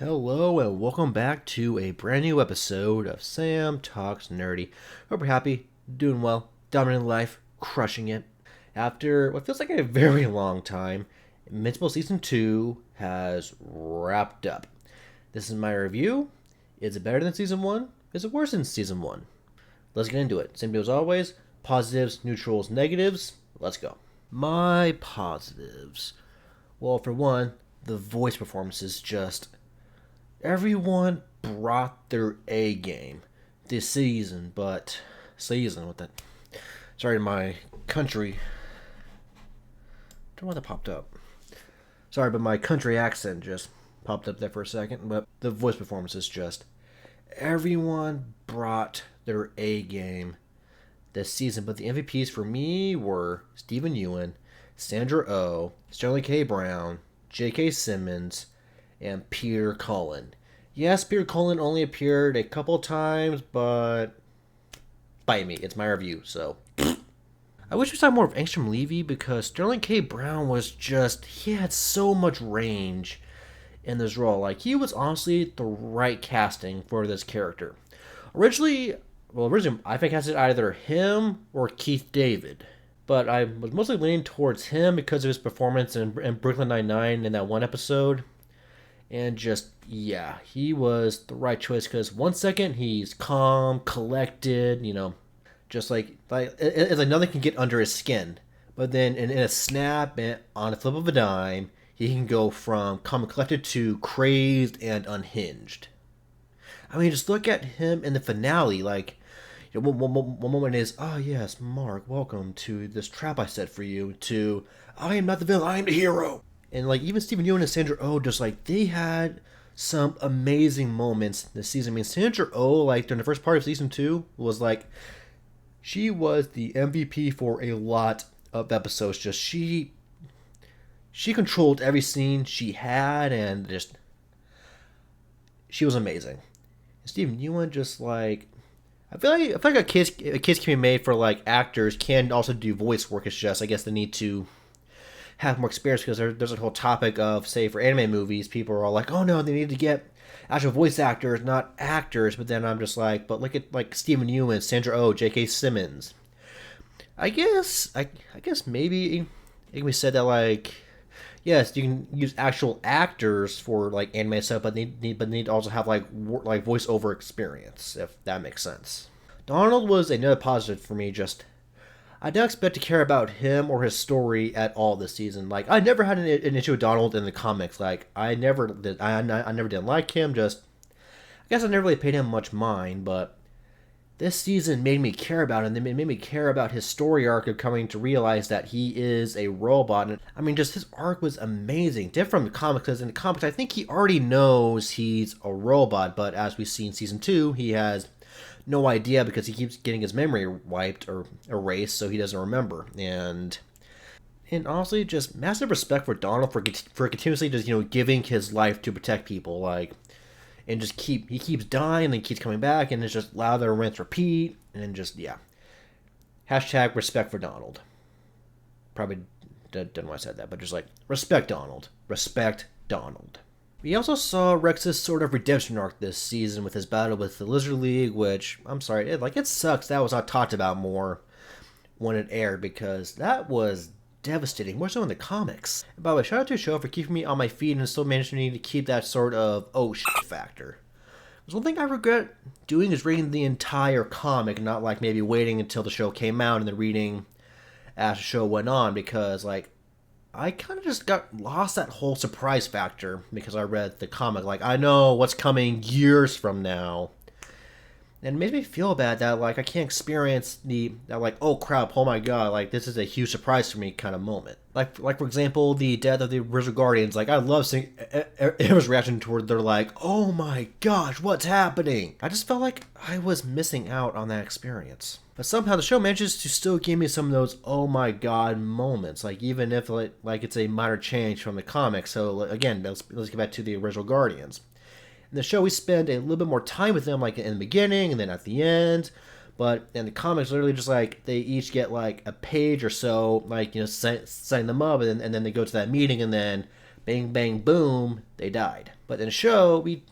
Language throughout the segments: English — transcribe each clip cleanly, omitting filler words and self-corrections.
Hello and welcome back to a brand new episode of Sam Talks Nerdy. Hope you're happy, doing well, dominating life, crushing it. After what feels like a very long time, Invincible Season 2 has wrapped up. This is my review. Is it better than Season 1? Is it worse than Season 1? Let's get into it. Same deal as always. Positives, neutrals, negatives. Let's go. My positives. Well, for one, the voice performances just... Everyone brought their A game this season, but... What that... Sorry, my country... I don't know why that popped up. Sorry, but my country accent just popped up there for a second, but the voice performances just... Everyone brought their A game this season, but the MVPs for me were Stephen Ewan, Sandra Oh, Sterling K. Brown, J.K. Simmons, and Peter Cullen. Yes, Peter Cullen only appeared a couple times, but bite me, it's my review, so. I wish we saw more of Angstrom Levy because Sterling K. Brown was just, he had so much range in this role. Like, he was honestly the right casting for this character. Originally I think I casted either him or Keith David. But I was mostly leaning towards him because of his performance in Brooklyn Nine-Nine in that one episode. And just, yeah, he was the right choice because 1 second he's calm, collected, just it's like nothing can get under his skin. But then in a snap, and on a flip of a dime, he can go from calm and collected to crazed and unhinged. I mean, just look at him in the finale, one moment is, oh yes, Mark, welcome to this trap I set for you, to, I am not the villain, I am the hero. And even Stephen Ewan and Sandra Oh, just they had some amazing moments this season. I mean, Sandra Oh, during the first part of season 2, was she was the MVP for a lot of episodes. Just, she controlled every scene she had, and just, she was amazing. And Stephen Ewan just I feel like a case can be made for actors can also do voice work. It's just I guess they need to have more experience because there's a whole topic of, say, for anime movies, people are all like, oh no, they need to get actual voice actors, not actors. But then I'm just but look at Stephen Ewan, Sandra Oh, J.K. Simmons. I guess maybe it can be said that yes, you can use actual actors for anime stuff, but they need to also have voiceover experience, if that makes sense. Donald was another positive for me. Just I didn't expect to care about him or his story at all this season. I never had an issue with Donald in the comics. I never did like him. Just I guess I never really paid him much mind, but this season made me care about him. It made me care about his story arc of coming to realize that he is a robot. And I mean, just his arc was amazing. Different from the comics, because in the comics, I think he already knows he's a robot. But as we see in Season 2, he has no idea because he keeps getting his memory wiped or erased, so he doesn't remember. And honestly, just massive respect for Donald for continuously just, giving his life to protect people. And just he keeps dying and then keeps coming back, and it's just lather, rinse, repeat, and then just, yeah. Hashtag respect for Donald. Probably didn't know why I said that, but just respect Donald. Respect Donald. We also saw Rex's sort of redemption arc this season with his battle with the Lizard League, which, I'm sorry, it sucks that was not talked about more when it aired, because that was devastating, more so in the comics. And by the way, shout out to the show for keeping me on my feet and still managing to keep that sort of oh shit factor. There's one thing I regret doing is reading the entire comic, not maybe waiting until the show came out and then reading as the show went on, because I kind of just got lost that whole surprise factor because I read the comic. I know what's coming years from now. And it makes me feel bad that, I can't experience oh crap, oh my god, this is a huge surprise for me kind of moment. For example, the death of the original Guardians. I love seeing everyone's reaction toward, they're oh my gosh, what's happening? I just felt like I was missing out on that experience. But somehow the show manages to still give me some of those oh my god moments, even if it's a minor change from the comics. So again, let's get back to the original Guardians. In the show, we spend a little bit more time with them, in the beginning and then at the end. But in the comics, literally just they each get a page or so, setting them up, and then they go to that meeting, and then bang, bang, boom, they died. But in the show, we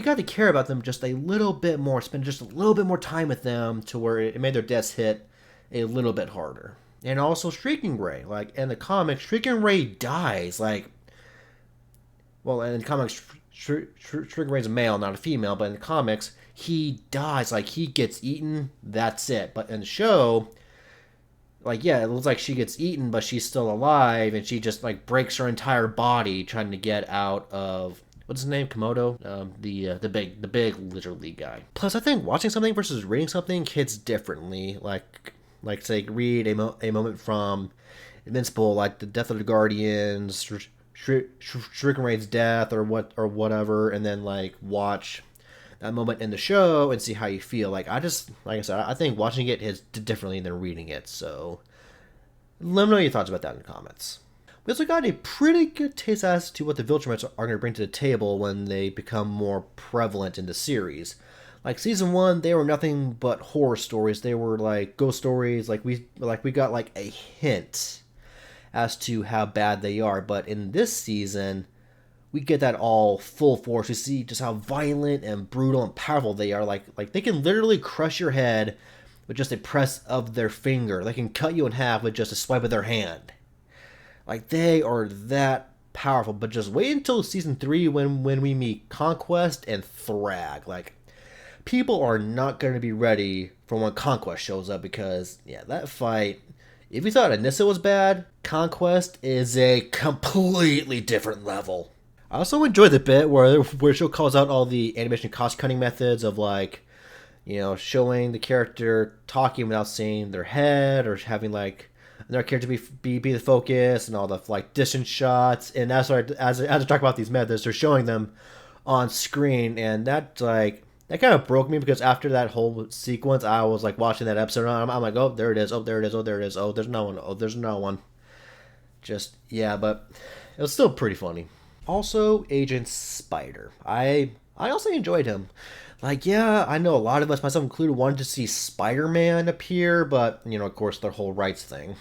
got to care about them just a little bit more, spend just a little bit more time with them to where it made their deaths hit a little bit harder. And also Shrieking Ray, like in the comics, Shrieking Ray dies. Like, well, in the comics, Shrieking Ray's a male, not a female, but in the comics, he dies. Like, he gets eaten, that's it. But in the show, like, yeah, it looks like she gets eaten, but she's still alive, and she just, like, breaks her entire body trying to get out of, what's his name, Komodo? The big Lizard League guy. Plus, I think watching something versus reading something hits differently. Like say, read a moment from Invincible, like the death of the Guardians, Shrieking Ray's death, or whatever, and then like watch that moment in the show and see how you feel. Like I said, I think watching it is differently than reading it. So let me know your thoughts about that in the comments. We also got a pretty good taste as to what the Viltrumites are going to bring to the table when they become more prevalent in the series. Like season 1, they were nothing but horror stories. They were like ghost stories. Like we got like a hint as to how bad they are. But in this season, we get that all full force. We see just how violent and brutal and powerful they are. Like they can literally crush your head with just a press of their finger. They can cut you in half with just a swipe of their hand. Like they are that powerful. But just wait until season 3 when we meet Conquest and Thrag. Like, people are not going to be ready for when Conquest shows up because, yeah, that fight, if you thought Anissa was bad, Conquest is a completely different level. I also enjoy the bit where she calls out all the animation cost-cutting methods of, like, you know, showing the character talking without seeing their head, or having, like, another character be the focus, and all the, like, distance shots. And as I talk about these methods, they're showing them on screen, and that, like, that kind of broke me because after that whole sequence, I was like watching that episode, and I'm like, oh, there it is, oh, there it is, oh, there it is, oh, there's no one, oh, there's no one. Just, yeah, but it was still pretty funny. Also, Agent Spider. I also enjoyed him. Like, yeah, I know a lot of us, myself included, wanted to see Spider-Man appear, but, you know, of course, the whole rights thing.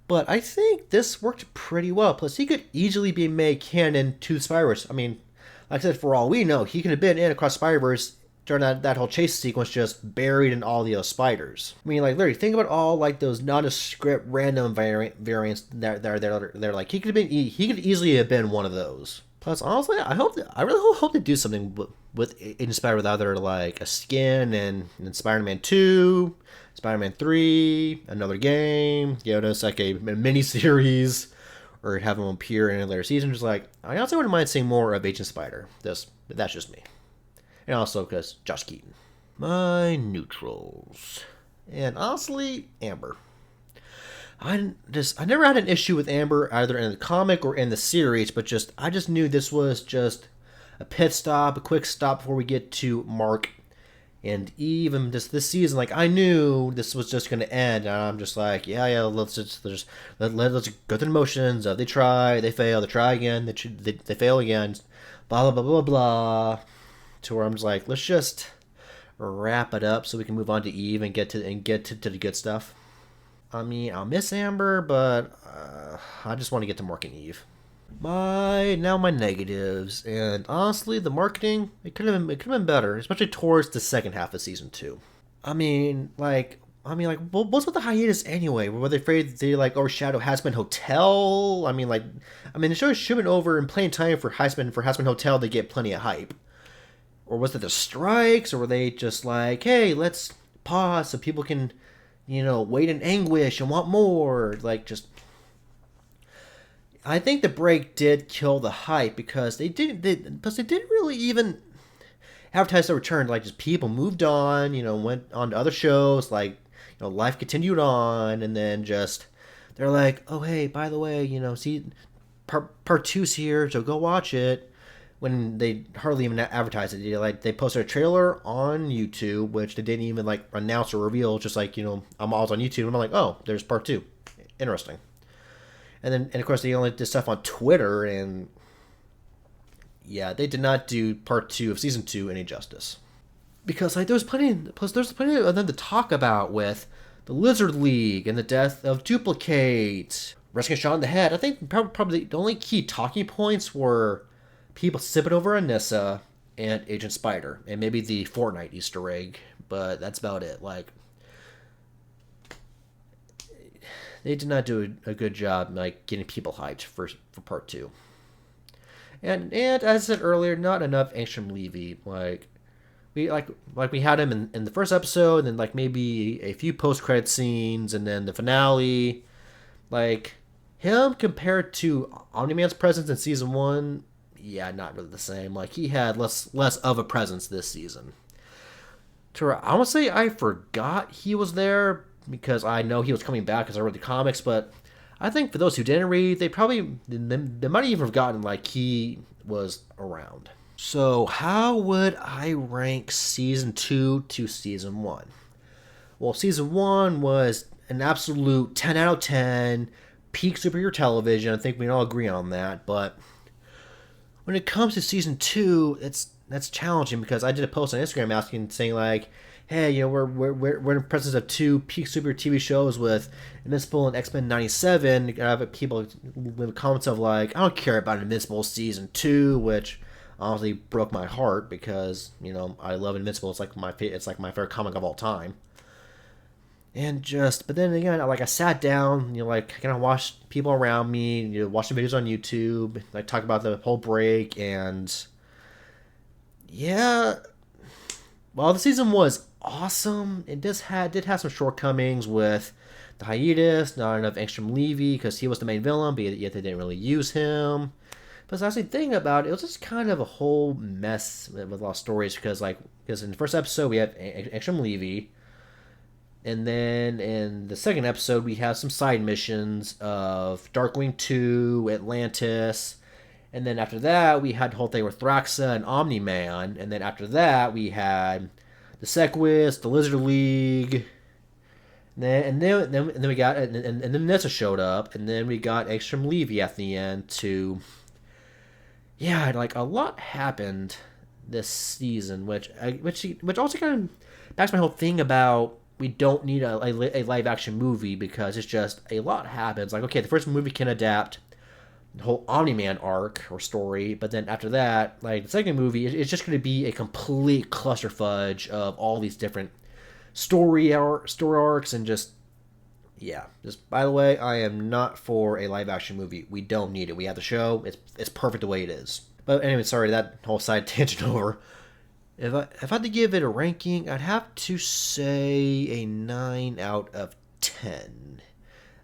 But I think this worked pretty well. Plus, he could easily be made canon to the Spider-Verse. I mean, like I said, for all we know, he could have been in Across Spider-Verse during that whole chase sequence, just buried in all the other spiders. I mean, like, literally, think about all, like, those nondescript random variants that are there. They're like, he could easily have been one of those. Plus, honestly, I really hope they do something with Agent Spider with either, like, a skin and Spider-Man 2, Spider-Man 3, another game, you know, it's like a mini-series, or have him appear in a later season. Just like, I also wouldn't mind seeing more of Agent Spider. That's just me. And also because Josh Keaton. My neutrals. And honestly, Amber. I never had an issue with Amber either in the comic or in the series, but I just knew this was just a pit stop, a quick stop before we get to Mark and Eve, and just this season, like, I knew this was just going to end, and I'm just like, yeah, let's go through the motions of they try, they fail, they try again, they fail again, blah, blah, blah, blah, blah, to where I'm just like, let's just wrap it up so we can move on to Eve and get to the good stuff. I mean, I'll miss Amber, but I just want to get to Mark and Eve. My negatives, and honestly, the marketing, it could have been better, especially towards the second half of season 2. I mean, what's with the hiatus anyway? Were they afraid they like overshadow Hazbin Hotel? The show should have been over in plain time for Hazbin Hotel to get plenty of hype. Or was it the strikes, or were they just like, hey, let's pause so people can, you know, wait in anguish and want more? Like, just, I think the break did kill the hype because they didn't really even advertise the return. Like, just people moved on, you know, went on to other shows, like, you know, life continued on, and then just, they're like, oh, hey, by the way, you know, see, part 2's here, so go watch it. When they hardly even advertised it. They posted a trailer on YouTube, which they didn't even, like, announce or reveal, just like, you know, I'm always on YouTube, and I'm like, oh, there's part 2. Interesting. And of course, they only did stuff on Twitter, and yeah, they did not do part 2 of season 2 any justice. Because, like, there's plenty of them to talk about with the Lizard League and the death of Duplicate, Risk getting shot in the head. I think probably the only key talking points were people sipping over Anissa and Agent Spider, and maybe the Fortnite Easter egg, but that's about it. Like, they did not do a good job like getting people hyped for part two. And as I said earlier, not enough Angstrom Levy. We had him in the first episode, and then like maybe a few post credit scenes, and then the finale. Like, him compared to Omni-Man's presence in season one, yeah, not really the same. Like, he had less of a presence this season. I want to say I forgot he was there because I know he was coming back because I read the comics, but I think for those who didn't read, they might have even forgotten like he was around. So how would I rank season 2 to season 1? Well, season 1 was an absolute 10 out of 10, peak superhero television. I think we can all agree on that. But when it comes to season 2, that's challenging because I did a post on Instagram saying like, hey, you know, we're in the presence of 2 peak superhero TV shows with Invincible and X-Men 97. I have people leave comments of like, I don't care about Invincible season 2, which honestly broke my heart because, you know, I love Invincible. It's like my favorite comic of all time. But then again, I sat down, you know, like I kind of watched people around me, you know, watching videos on YouTube, like talk about the whole break, and yeah, while the season was awesome, it did have some shortcomings with the hiatus, not enough Angstrom Levy because he was the main villain, but yet they didn't really use him. But the thing about it was just kind of a whole mess with a lot of stories because in the first episode we have Angstrom Levy. And then in the second episode, we have some side missions of Darkwing 2, Atlantis. And then after that, we had the whole thing with Thraxa and Omni-Man. And then after that, we had the Sequus, the Lizard League. And then we got... And then Nessa showed up. And then we got Angstrom Levy at the end to... Yeah, like a lot happened this season, which also kind of backs my whole thing about... We don't need a live-action movie because it's just a lot happens. Like, okay, the first movie can adapt the whole Omni-Man arc or story, but then after that, like, the second movie, it's just going to be a complete clusterfudge of all these different story arcs and just, yeah. Just, by the way, I am not for a live-action movie. We don't need it. We have the show. It's perfect the way it is. But anyway, sorry, that whole side tangent over. If I had to give it a ranking, I'd have to say a 9 out of 10.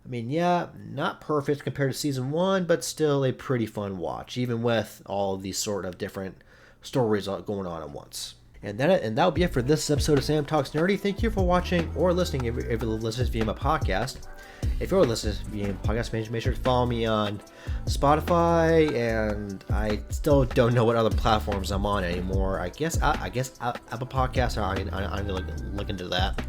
I mean, yeah, not perfect compared to season 1, but still a pretty fun watch, even with all of these sort of different stories going on at once. And that'll be it for this episode of Sam Talks Nerdy. Thank you for watching or listening if you're listening via my podcast. If you're listening via my podcast, make sure to follow me on Spotify, and I still don't know what other platforms I'm on anymore. I guess Apple Podcasts. I'm going to look into that.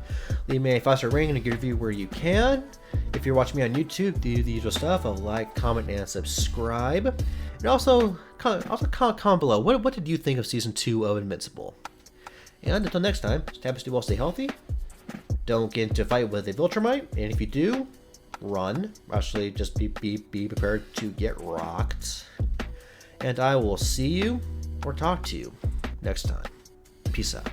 Leave me a 5-star rating and a good review where you can. If you're watching me on YouTube, do the usual stuff of like, comment, and subscribe. And also comment below. What did you think of season 2 of Invincible? And until next time, stay well, stay healthy. Don't get into a fight with a Viltrumite, and if you do, run. Actually, just be prepared to get rocked. And I will see you or talk to you next time. Peace out.